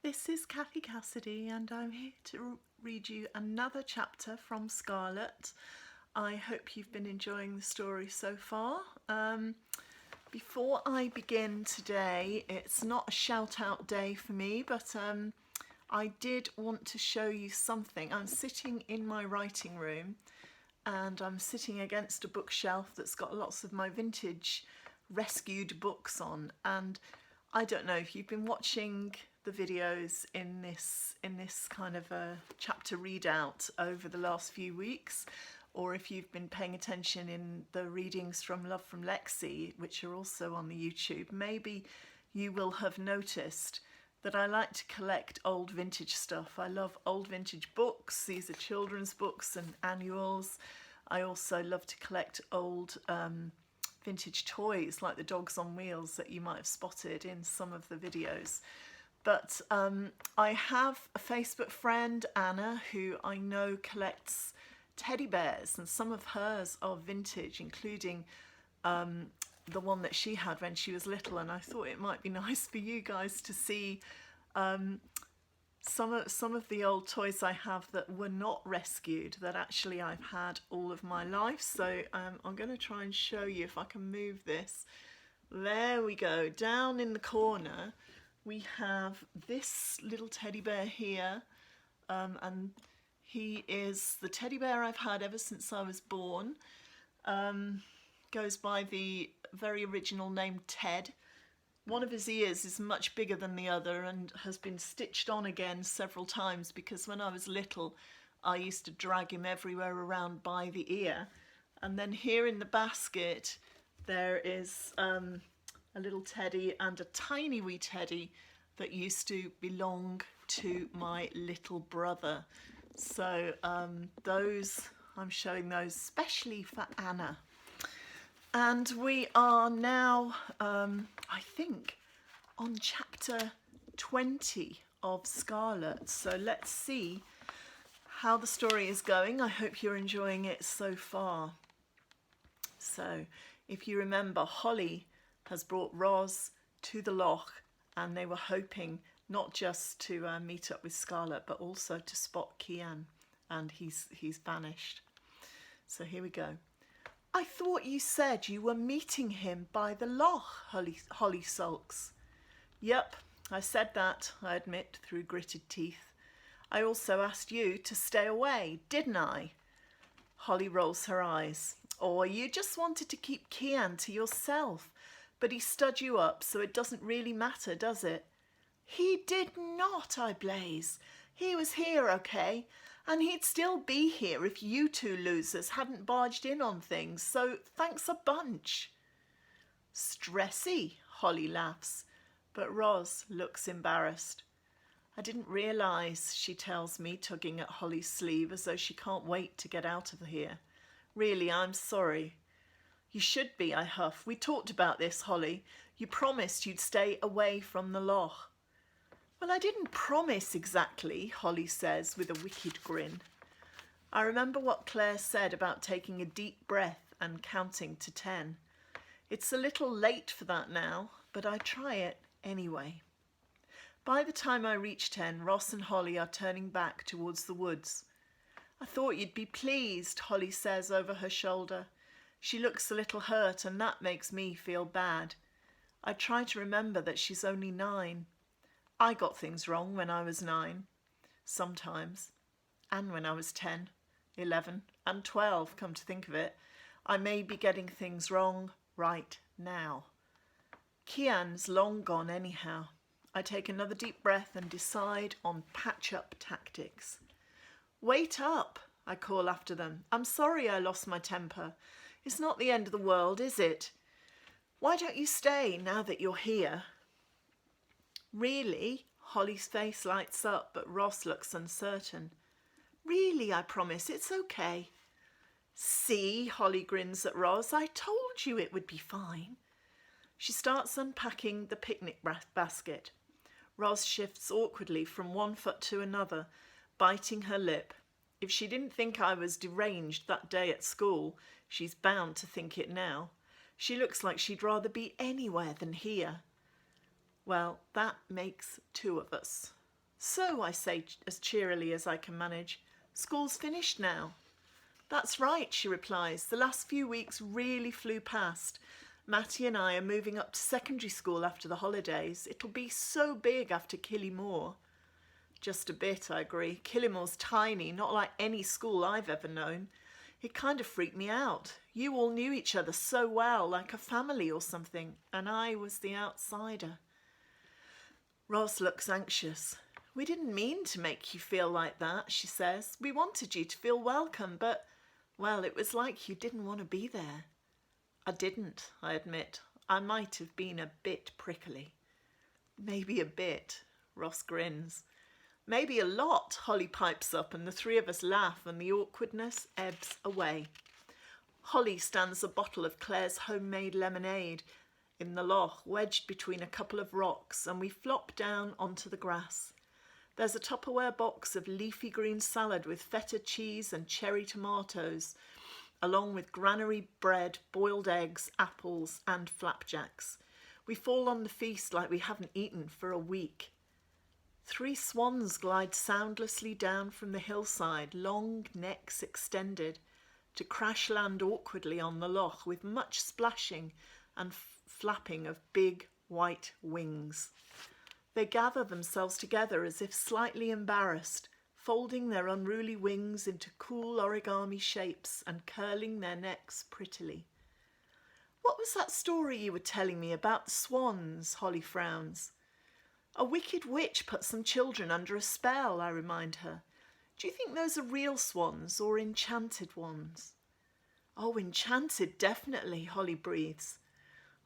This is Cathy Cassidy and I'm here to read you another chapter from Scarlett. I hope you've been enjoying the story so far. Before I begin today, it's not a shout out day for me, but I did want to show you something. I'm sitting in my writing room and I'm sitting against a bookshelf that's got lots of my vintage rescued books on, and I don't know if you've been watching the videos in this kind of a chapter readout over the last few weeks, or if you've been paying attention in the readings from Love from Lexi, which are also on the YouTube, maybe you will have noticed that I like to collect old vintage stuff. I love old vintage books. These are children's books and annuals. I also love to collect old vintage toys like the dogs on wheels that you might have spotted in some of the videos. But I have a Facebook friend, Anna, who I know collects teddy bears, and some of hers are vintage, including the one that she had when she was little, and I thought it might be nice for you guys to see some of the old toys I have that were not rescued, that actually I've had all of my life. So I'm going to try and show you if I can move this. There we go. Down in the corner we have this little teddy bear here, and he is the teddy bear I've had ever since I was born. Goes by the very original name Ted. One of his ears is much bigger than the other and has been stitched on again several times, because when I was little I used to drag him everywhere around by the ear. And then here in the basket there is a little teddy and a tiny wee teddy that used to belong to my little brother. So those, I'm showing those especially for Anna. And we are now, I think, on chapter 20 of Scarlett. So let's see how the story is going. I hope you're enjoying it so far. So if you remember, Holly has brought Roz to the lough, and they were hoping not just to meet up with Scarlett, but also to spot Kian, and he's vanished. So here we go. I thought you said you were meeting him by the lough, Holly sulks. Yep, I said that, I admit through gritted teeth. I also asked you to stay away, didn't I? Holly rolls her eyes. Or you just wanted to keep Kian to yourself, but he stood you up, so it doesn't really matter, does it? He did not, I blaze. He was here, okay? And he'd still be here if you two losers hadn't barged in on things, so thanks a bunch. Stressy, Holly laughs, but Roz looks embarrassed. I didn't realise, she tells me, tugging at Holly's sleeve as though she can't wait to get out of here. Really, I'm sorry. You should be, I huff. We talked about this, Holly. You promised you'd stay away from the lough. Well, I didn't promise exactly, Holly says with a wicked grin. I remember what Claire said about taking a deep breath and counting to 10. It's a little late for that now, but I try it anyway. By the time I reach 10, Ross and Holly are turning back towards the woods. I thought you'd be pleased, Holly says over her shoulder. She looks a little hurt, and that makes me feel bad. I try to remember that she's only 9. I got things wrong when I was 9, sometimes, and when I was 10, 11, and 12, come to think of it. I may be getting things wrong right now. Kian's long gone anyhow. I take another deep breath and decide on patch-up tactics. Wait up, I call after them. I'm sorry I lost my temper. It's not the end of the world, is it? Why don't you stay now that you're here? Really? Holly's face lights up, but Ross looks uncertain. Really, I promise, it's okay. See, Holly grins at Ross, I told you it would be fine. She starts unpacking the picnic basket. Ross shifts awkwardly from one foot to another, biting her lip. If she didn't think I was deranged that day at school, she's bound to think it now. She looks like she'd rather be anywhere than here. Well, that makes 2 of us. So, I say as cheerily as I can manage, school's finished now. That's right, she replies. The last few weeks really flew past. Matty and I are moving up to secondary school after the holidays. It'll be so big after Killimore. Just a bit, I agree. Killimore's tiny, not like any school I've ever known. It kind of freaked me out. You all knew each other so well, like a family or something, and I was the outsider. Roz looks anxious. We didn't mean to make you feel like that, she says. We wanted you to feel welcome, but, well, it was like you didn't want to be there. I didn't, I admit. I might have been a bit prickly. Maybe a bit, Ross grins. Maybe a lot, Holly pipes up, and the three of us laugh and the awkwardness ebbs away. Holly stands a bottle of Claire's homemade lemonade in the lough, wedged between a couple of rocks, and we flop down onto the grass. There's a Tupperware box of leafy green salad with feta cheese and cherry tomatoes, along with granary bread, boiled eggs, apples and flapjacks. We fall on the feast like we haven't eaten for a week. 3 swans glide soundlessly down from the hillside, long necks extended, to crash land awkwardly on the lough with much splashing and flapping of big white wings. They gather themselves together as if slightly embarrassed, folding their unruly wings into cool origami shapes and curling their necks prettily. What was that story you were telling me about the swans? Holly frowns. A wicked witch put some children under a spell, I remind her. Do you think those are real swans or enchanted ones? Oh, enchanted, definitely, Holly breathes.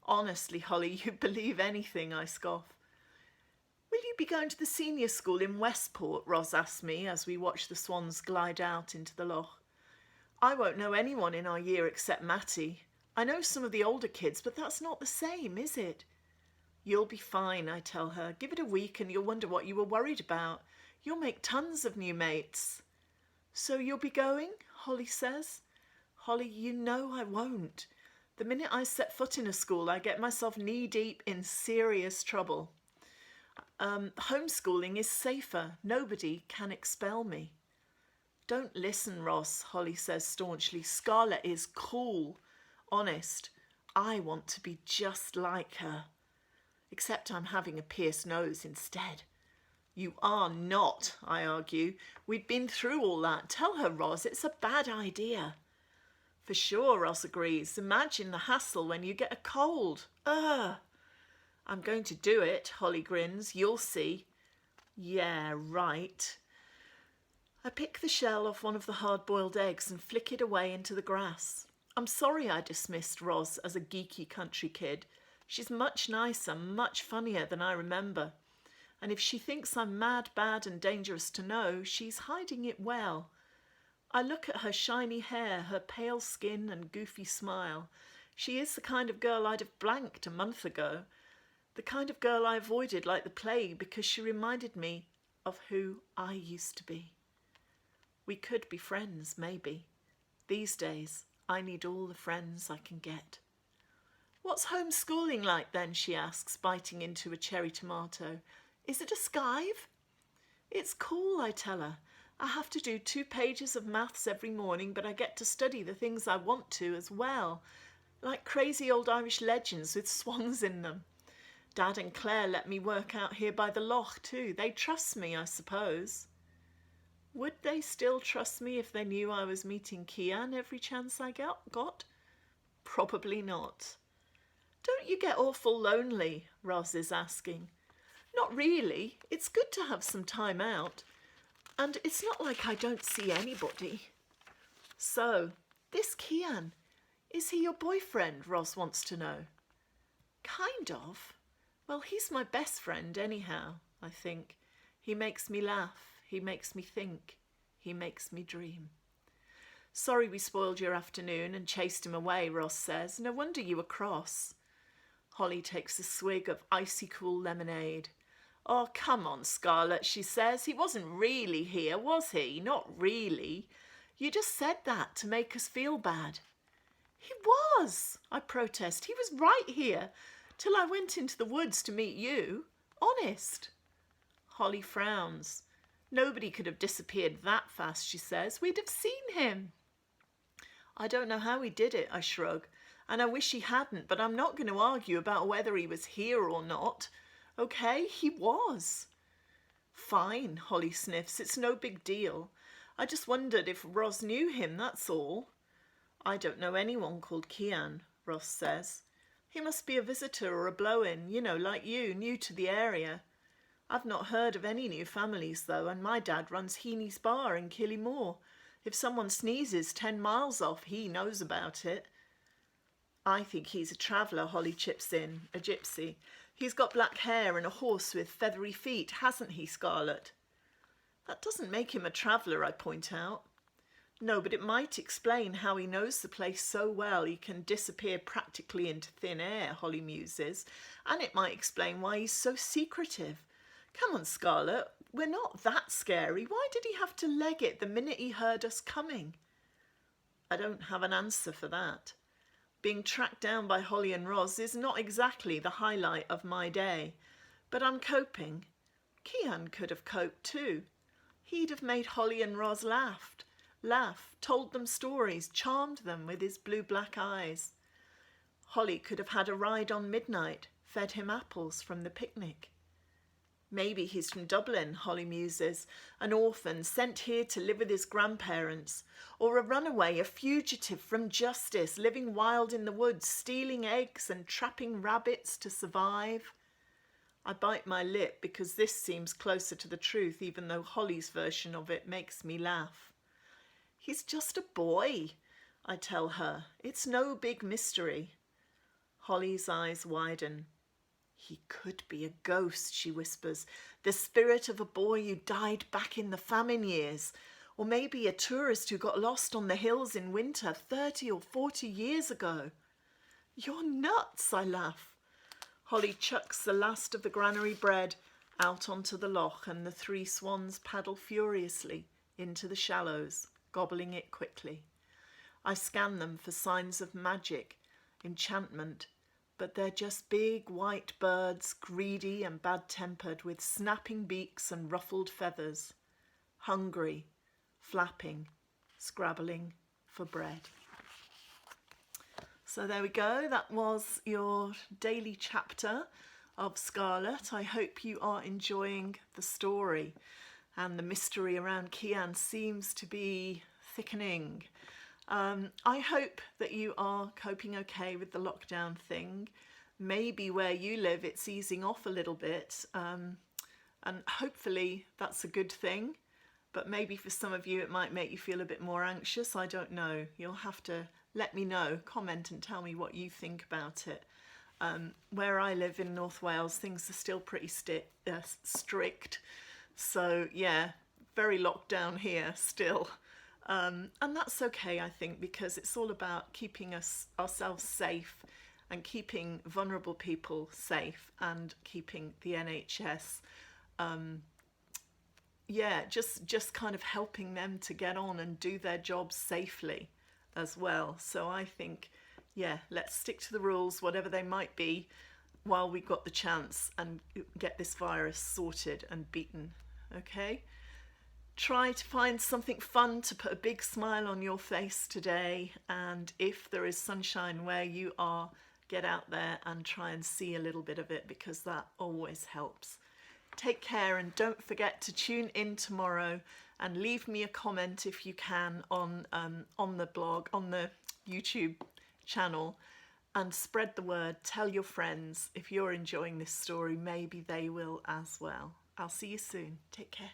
Honestly, Holly, you believe anything, I scoff. Will you be going to the senior school in Westport? Roz asks me as we watch the swans glide out into the lough. I won't know anyone in our year except Matty. I know some of the older kids, but that's not the same, is it? You'll be fine, I tell her. Give it a week and you'll wonder what you were worried about. You'll make tons of new mates. So you'll be going? Holly says. Holly, you know I won't. The minute I set foot in a school, I get myself knee-deep in serious trouble. Homeschooling is safer. Nobody can expel me. Don't listen, Ross, Holly says staunchly. Scarlett is cool. Honest. I want to be just like her. Except I'm having a pierced nose instead. You are not, I argue. We've been through all that. Tell her, Roz, it's a bad idea. For sure, Ross agrees. Imagine the hassle when you get a cold. Ugh. I'm going to do it, Holly grins. You'll see. Yeah, right. I pick the shell off one of the hard-boiled eggs and flick it away into the grass. I'm sorry I dismissed Roz as a geeky country kid. She's much nicer, much funnier than I remember. And if she thinks I'm mad, bad and dangerous to know, she's hiding it well. I look at her shiny hair, her pale skin and goofy smile. She is the kind of girl I'd have blanked a month ago. The kind of girl I avoided like the plague because she reminded me of who I used to be. We could be friends, maybe. These days, I need all the friends I can get. What's homeschooling like then, she asks, biting into a cherry tomato. Is it a skive? It's cool, I tell her. I have to do 2 pages of maths every morning, but I get to study the things I want to as well, like crazy old Irish legends with swans in them. Dad and Claire let me work out here by the lough too. They trust me, I suppose. Would they still trust me if they knew I was meeting Kian every chance I got? Probably not. Don't you get awful lonely? Roz is asking. Not really. It's good to have some time out. And it's not like I don't see anybody. So, this Kian, is he your boyfriend? Roz wants to know. Kind of. Well, he's my best friend anyhow, I think. He makes me laugh. He makes me think. He makes me dream. Sorry we spoiled your afternoon and chased him away, Ross says. No wonder you were cross. Holly takes a swig of icy cool lemonade. Oh, come on, Scarlett, she says. He wasn't really here, was he? Not really. You just said that to make us feel bad. He was, I protest. He was right here till I went into the woods to meet you. Honest. Holly frowns. Nobody could have disappeared that fast, she says. We'd have seen him. I don't know how he did it, I shrug, and I wish he hadn't, but I'm not going to argue about whether he was here or not. Okay, he was. Fine, Holly sniffs. It's no big deal. I just wondered if Roz knew him, that's all. I don't know anyone called Kian, Ross says. He must be a visitor or a blow-in, you know, like you, new to the area. I've not heard of any new families, though, and my dad runs Heaney's Bar in Killimore. If someone sneezes 10 miles off, he knows about it. I think he's a traveller, Holly chips in, a gypsy. He's got black hair and a horse with feathery feet, hasn't he, Scarlett? That doesn't make him a traveller, I point out. No, but it might explain how he knows the place so well he can disappear practically into thin air, Holly muses, and it might explain why he's so secretive. Come on, Scarlett, we're not that scary. Why did he have to leg it the minute he heard us coming? I don't have an answer for that. Being tracked down by Holly and Roz is not exactly the highlight of my day, but I'm coping. Kian could have coped too. He'd have made Holly and Roz laugh, told them stories, charmed them with his blue-black eyes. Holly could have had a ride on Midnight, fed him apples from the picnic. Maybe he's from Dublin, Holly muses, an orphan sent here to live with his grandparents, or a runaway, a fugitive from justice, living wild in the woods, stealing eggs and trapping rabbits to survive. I bite my lip because this seems closer to the truth, even though Holly's version of it makes me laugh. He's just a boy, I tell her. It's no big mystery. Holly's eyes widen. He could be a ghost, she whispers, the spirit of a boy who died back in the famine years, or maybe a tourist who got lost on the hills in winter 30 or 40 years ago. You're nuts, I laugh. Holly chucks the last of the granary bread out onto the loch, and the 3 swans paddle furiously into the shallows, gobbling it quickly. I scan them for signs of magic, enchantment, but they're just big white birds, greedy and bad-tempered, with snapping beaks and ruffled feathers, hungry, flapping, scrabbling for bread. So there we go. That was your daily chapter of Scarlett. I hope you are enjoying the story, and the mystery around Kian seems to be thickening. I hope that you are coping okay with the lockdown thing. Maybe where you live it's easing off a little bit, and hopefully that's a good thing, but maybe for some of you it might make you feel a bit more anxious. I don't know. You'll have to let me know, comment and tell me what you think about it. Where I live in North Wales, things are still pretty strict, so yeah, very locked down here still. And that's okay, I think, because it's all about keeping ourselves safe and keeping vulnerable people safe and keeping the NHS, just kind of helping them to get on and do their jobs safely as well. So I think, yeah, let's stick to the rules, whatever they might be, while we've got the chance, and get this virus sorted and beaten, okay? Try to find something fun to put a big smile on your face today, and if there is sunshine where you are, get out there and try and see a little bit of it, because that always helps. Take care, and don't forget to tune in tomorrow and leave me a comment if you can on the blog, on the YouTube channel, and spread the word. Tell your friends if you're enjoying this story, maybe they will as well. I'll see you soon. Take care.